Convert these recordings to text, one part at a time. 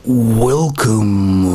Welcome.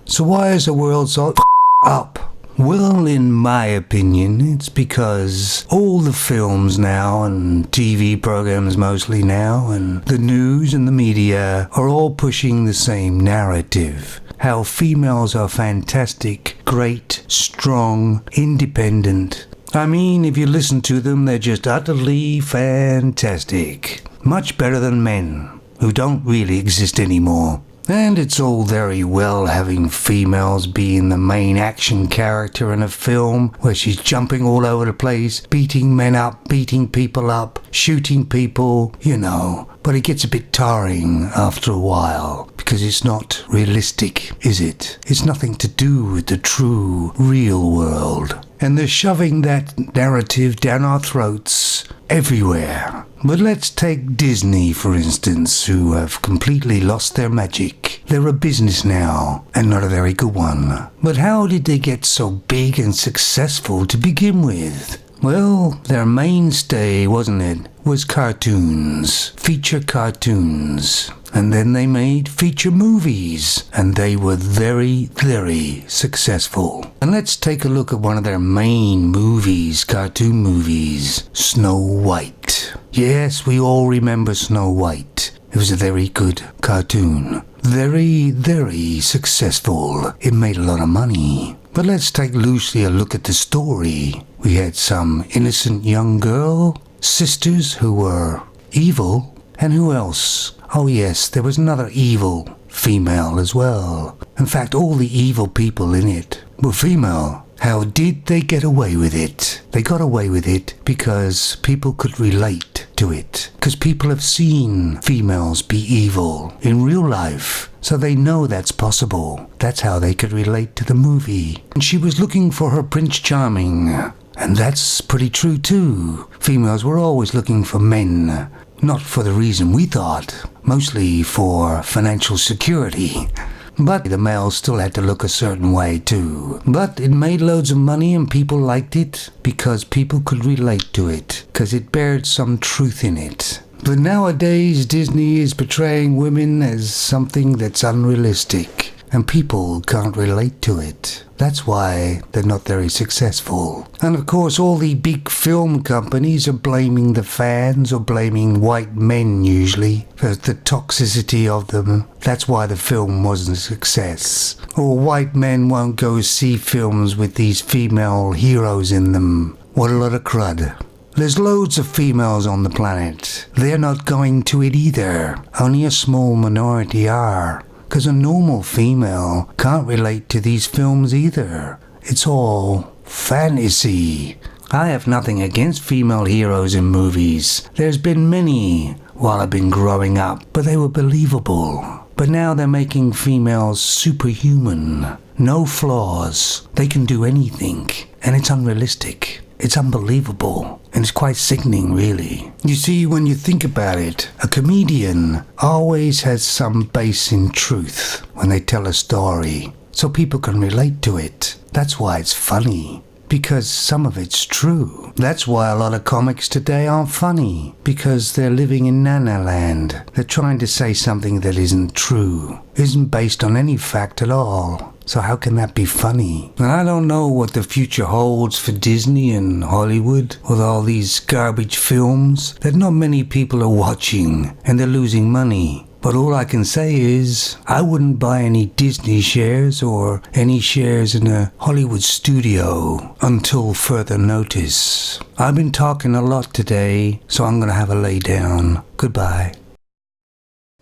So why is the world so up? Well, in my opinion, it's because all the films now and TV programs mostly now and the news and the media are all pushing the same narrative. How females are fantastic, great, strong, independent. I mean, if you listen to them, they're just utterly fantastic. Much better than men, who don't really exist anymore. And it's all very well having females being the main action character in a film where she's jumping all over the place, beating men up, beating people up, shooting people, you know. But it gets a bit tiring after a while because it's not realistic, is it? It's nothing to do with the true, real world. And they're shoving that narrative down our throats everywhere. But let's take Disney, for instance, who have completely lost their magic. They're a business now, and not a very good one. But how did they get so big and successful to begin with? Well, their mainstay, wasn't it, was cartoons, feature cartoons. And then they made feature movies, and they were very, very successful. And let's take a look at one of their main movies, cartoon movies, Snow White. Yes, we all remember Snow White. It was a very good cartoon. Very, very successful. It made a lot of money. But let's take loosely a look at the story. We had some innocent young girl, sisters who were evil, and who else? Oh yes, there was another evil female as well. In fact, all the evil people in it were female. How did they get away with it? They got away with it because people could relate to it. Because people have seen females be evil in real life. So they know that's possible. That's how they could relate to the movie. And she was looking for her Prince Charming. And that's pretty true too. Females were always looking for men. Not for the reason we thought. Mostly for financial security. But the males still had to look a certain way too. But it made loads of money and people liked it because people could relate to it. Because it bared some truth in it. But nowadays Disney is portraying women as something that's unrealistic. And people can't relate to it. That's why they're not very successful. And of course all the big film companies are blaming the fans or blaming white men usually for the toxicity of them. That's why the film wasn't a success. Or white men won't go see films with these female heroes in them. What a lot of crud. There's loads of females on the planet. They're not going to it either. Only a small minority are. Because a normal female can't relate to these films either. It's all fantasy. I have nothing against female heroes in movies. There's been many while I've been growing up, but they were believable. But now they're making females superhuman. No flaws. They can do anything. And it's unrealistic. It's unbelievable. And it's quite sickening, really. You see, when you think about it, a comedian always has some base in truth when they tell a story, so people can relate to it. That's why it's funny, because some of it's true. That's why a lot of comics today aren't funny, because they're living in Nana Land. They're trying to say something that isn't true, isn't based on any fact at all. So how can that be funny? And I don't know what the future holds for Disney and Hollywood with all these garbage films that not many people are watching and they're losing money. But all I can say is I wouldn't buy any Disney shares or any shares in a Hollywood studio until further notice. I've been talking a lot today, so I'm gonna have a lay down. Goodbye.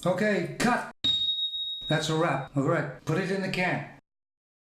Okay, cut. That's a wrap. All right, put it in the can.